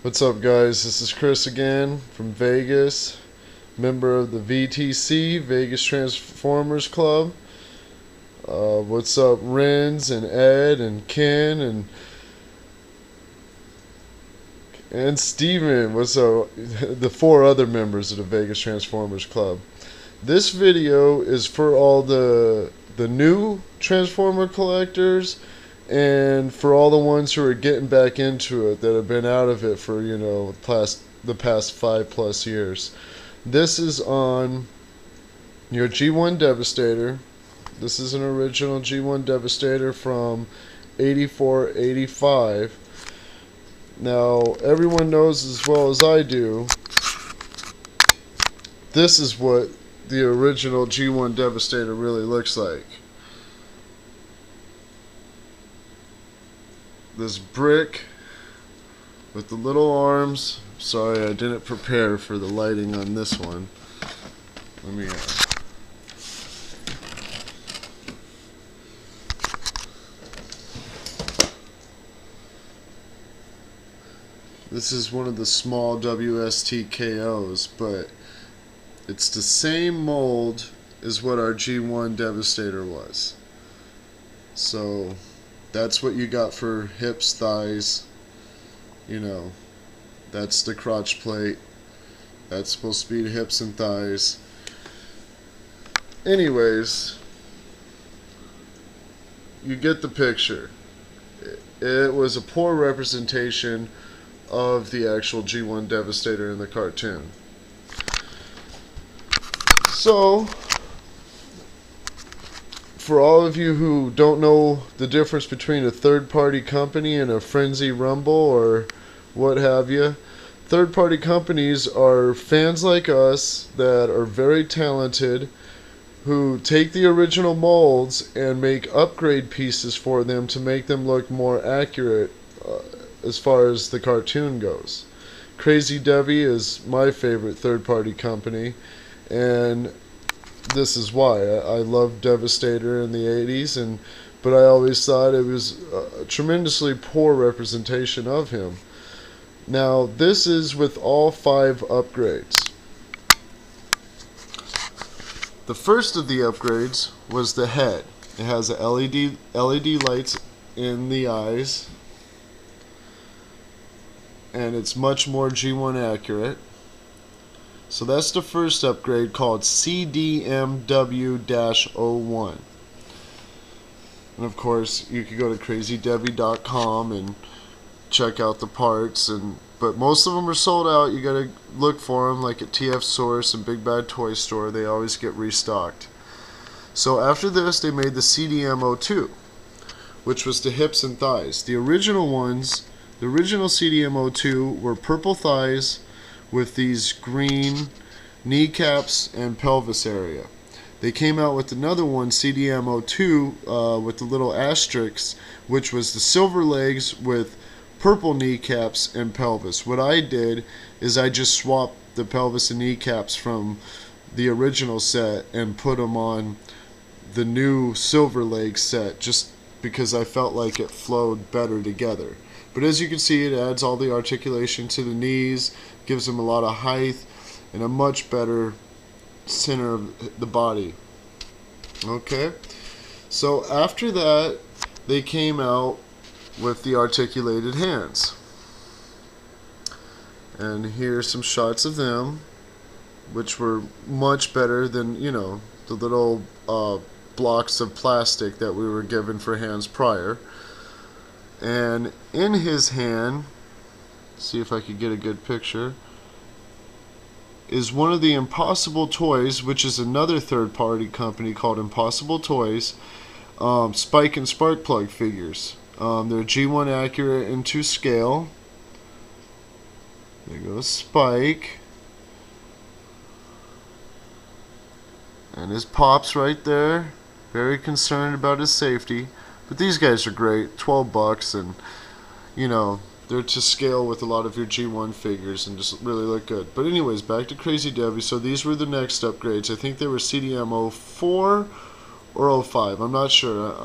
What's up, guys? This is Chris again from Vegas, member of the VTC, Vegas Transformers Club. What's up, Renz and Ed and Ken and Steven? What's up, the four other members of the Vegas Transformers Club? This video is for all the new Transformer collectors and for all the ones who are getting back into it that have been out of it for the past 5+ years. This is on your G1 Devastator. This is an original G1 Devastator from 84-85. Now, everyone knows as well as I do, this is what the original G1 Devastator really looks like. This brick with the little arms. Sorry, I didn't prepare for the lighting on this one. Let me This is one of the small WSTKOs, but it's the same mold as what our G1 Devastator was. So that's what you got for hips, thighs. That's the crotch plate. That's supposed to be the hips and thighs. Anyways, you get the picture. It was a poor representation of the actual G1 Devastator in the cartoon. So, for all of you who don't know the difference between a third-party company and a FRENZYRUMBLE or what have you, third-party companies are fans like us that are very talented, who take the original molds and make upgrade pieces for them to make them look more accurate as far as the cartoon goes. Crazydevy is my favorite third-party company, and this is why. I loved Devastator in the 80s, but I always thought it was a tremendously poor representation of him. Now, this is with all 5 upgrades. The first of the upgrades was the head. It has a LED lights in the eyes, and it's much more G1 accurate. So that's the first upgrade, called CDMW-01. And of course, you could go to Crazydevy.com and check out the parts, but most of them are sold out. You gotta look for them, like at TF Source and Big Bad Toy Store. They always get restocked. So after this, they made the CDM-02, which was the hips and thighs. The original ones, the original CDM-02 were purple thighs with these green kneecaps and pelvis area. They came out with another one, CDM-02, with the little asterisks, which was the silver legs with purple kneecaps and pelvis. What I did is I just swapped the pelvis and kneecaps from the original set and put them on the new silver leg set, just because I felt like it flowed better together. But as you can see, it adds all the articulation to the knees, gives them a lot of height, and a much better center of the body. Okay, so after that, they came out with the articulated hands. And here's some shots of them, which were much better than, the little blocks of plastic that we were given for hands prior. And in his hand, see if I could get a good picture, is one of the Impossible Toys, which is another third-party company called Impossible Toys, Spike and Sparkplug figures. They're G1 accurate and to scale. There goes Spike. And his Pop's right there. Very concerned about his safety. But these guys are great. $12, and they're to scale with a lot of your G1 figures and just really look good. But anyways, back to Crazydevy. So these were the next upgrades. I think they were CDM-04 or 05. I'm not sure.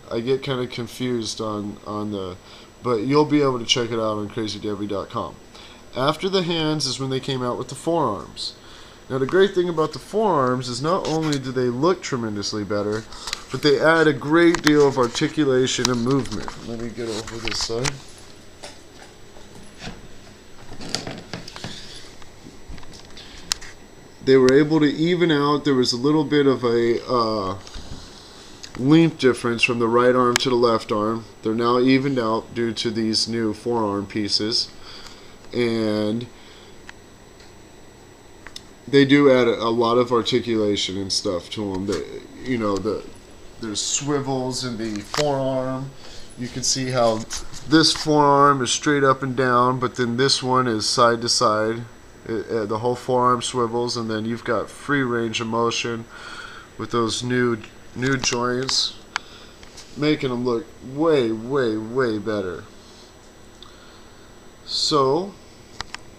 I get kind of confused on the but you'll be able to check it out on Crazydevy.com. After the hands is when they came out with the forearms. Now the great thing about the forearms is not only do they look tremendously better, but they add a great deal of articulation and movement. Let me get over this side. They were able to even out. There was a little bit of a length difference from the right arm to the left arm. They're now evened out due to these new forearm pieces. And they do add a lot of articulation and stuff to them. There's swivels in the forearm. You can see how this forearm is straight up and down, but then this one is side to side. The whole forearm swivels, and then you've got free range of motion with those new joints, making them look way, way, way better. So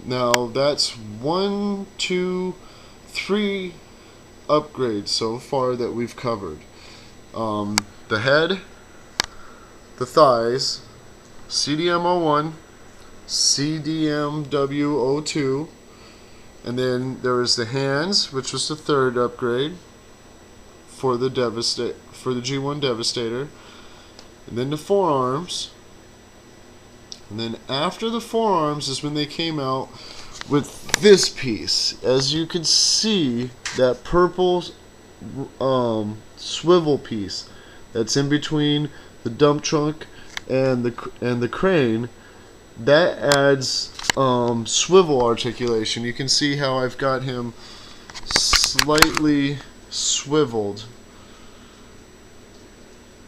now that's 1, 2, 3 upgrades so far that we've covered. The head, the thighs, CDM01, CDMW02, and then there was the hands, which was the third upgrade for the G1 Devastator, and then the forearms. And then after the forearms is when they came out with this piece. As you can see, that purple swivel piece that's in between the dump truck and the crane, that adds swivel articulation. You can see how I've got him slightly swiveled.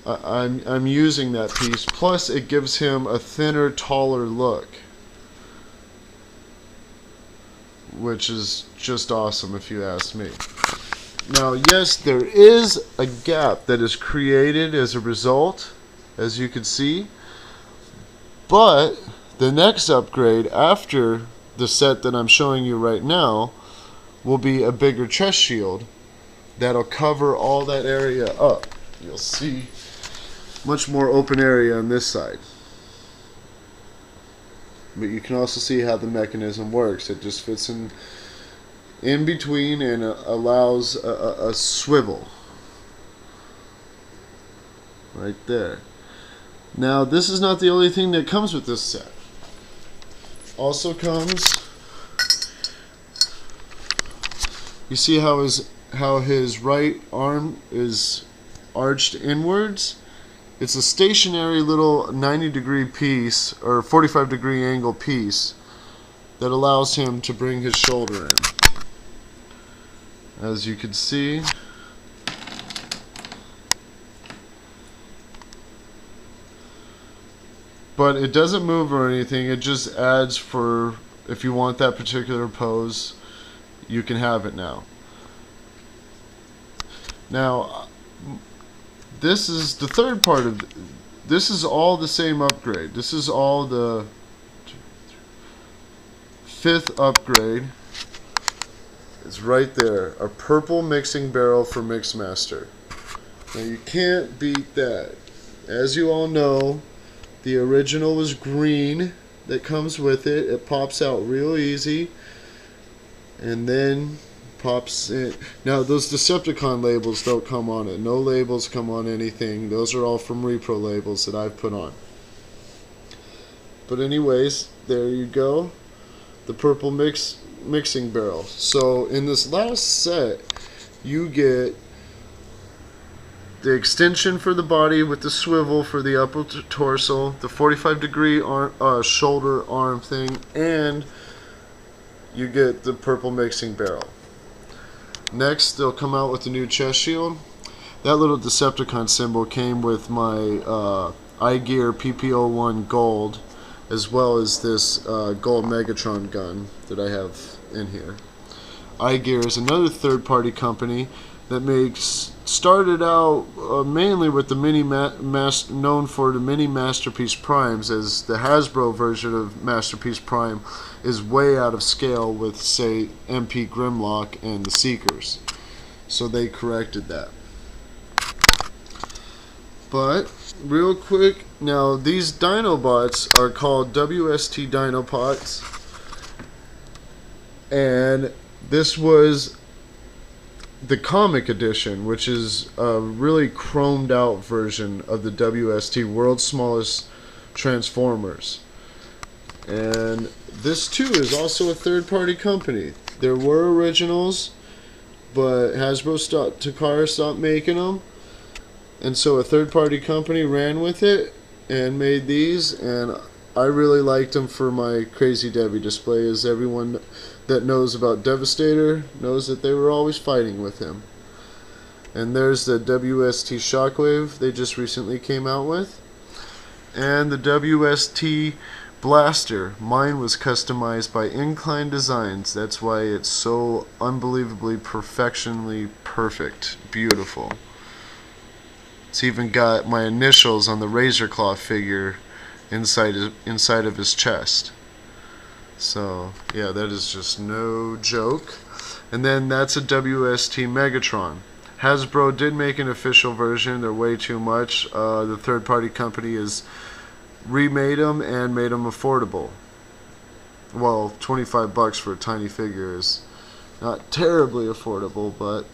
I'm using that piece, plus it gives him a thinner, taller look, which is just awesome if you ask me. Now yes, there is a gap that is created as a result, as you can see, but the next upgrade after the set that I'm showing you right now will be a bigger chest shield that'll cover all that area up. You'll see much more open area on this side. But you can also see how the mechanism works. It just fits in between and allows a swivel right there. Now this is not the only thing that comes with this set. Also comes, you see how his right arm is arched inwards? It's a stationary little 90-degree piece, or 45-degree angle piece, that allows him to bring his shoulder in. As you can see, but it doesn't move or anything. It just adds for, if you want that particular pose, you can have it now. Now, this is the third part of this. Is all the same upgrade. This is all the fifth upgrade. It's right there, a purple mixing barrel for Mixmaster. Now you can't beat that. As you all know, the original was green that comes with it. It pops out real easy and then pops in. Now those Decepticon labels don't come on it. No labels come on anything. Those are all from repro labels that I've put on. But anyways, there you go. The purple mixing barrel. So in this last set, you get the extension for the body with the swivel for the upper torso, the 45-degree shoulder arm thing, and you get the purple mixing barrel. Next, they'll come out with the new chest shield. That little Decepticon symbol came with my iGear PP01 Gold, as well as this Gold Megatron gun that I have in here. iGear is another third-party company that started out mainly with the known for the mini Masterpiece Primes, as the Hasbro version of Masterpiece Prime is way out of scale with, say, MP Grimlock and the Seekers. So they corrected that. But real quick, now these Dinobots are called WST Dinobots, and this was the comic edition, which is a really chromed out version of the WST, World's Smallest Transformers. And this too is also a third-party company. There were originals, but Takara stopped making them, and so a third-party company ran with it and made these, and I really liked them for my Crazydevy display, as everyone that knows about Devastator knows that they were always fighting with him. And there's the WST Shockwave they just recently came out with, and the WST Blaster. Mine was customized by Incline Designs. That's why it's so unbelievably perfectionly perfect, beautiful. It's even got my initials on the Razor Claw figure inside of his chest. So yeah, that is just no joke. And then that's a WST Megatron. Hasbro did make an official version. They're way too much. The third-party company has remade them and made them affordable. Well, $25 for a tiny figure is not terribly affordable, but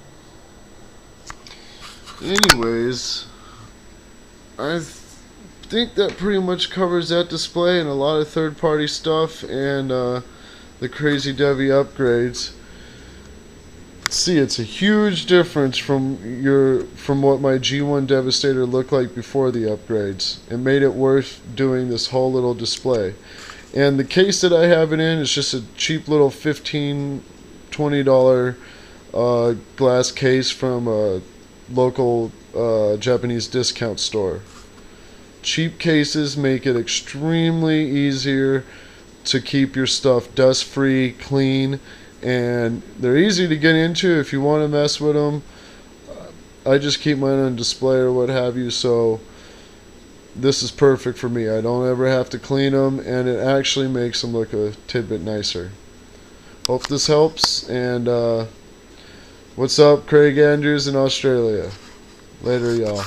anyways, I think that pretty much covers that display and a lot of third-party stuff and the Crazydevy upgrades. See, it's a huge difference from what my G1 Devastator looked like before the upgrades. It made it worth doing this whole little display. And the case that I have it in is just a cheap little $15, $20 glass case from a local Japanese discount store. Cheap cases make it extremely easier to keep your stuff dust-free, clean, and they're easy to get into if you want to mess with them. I just keep mine on display or what have you, so this is perfect for me. I don't ever have to clean them, and it actually makes them look a tidbit nicer. Hope this helps, and what's up, Craig Andrews in Australia? Later, y'all.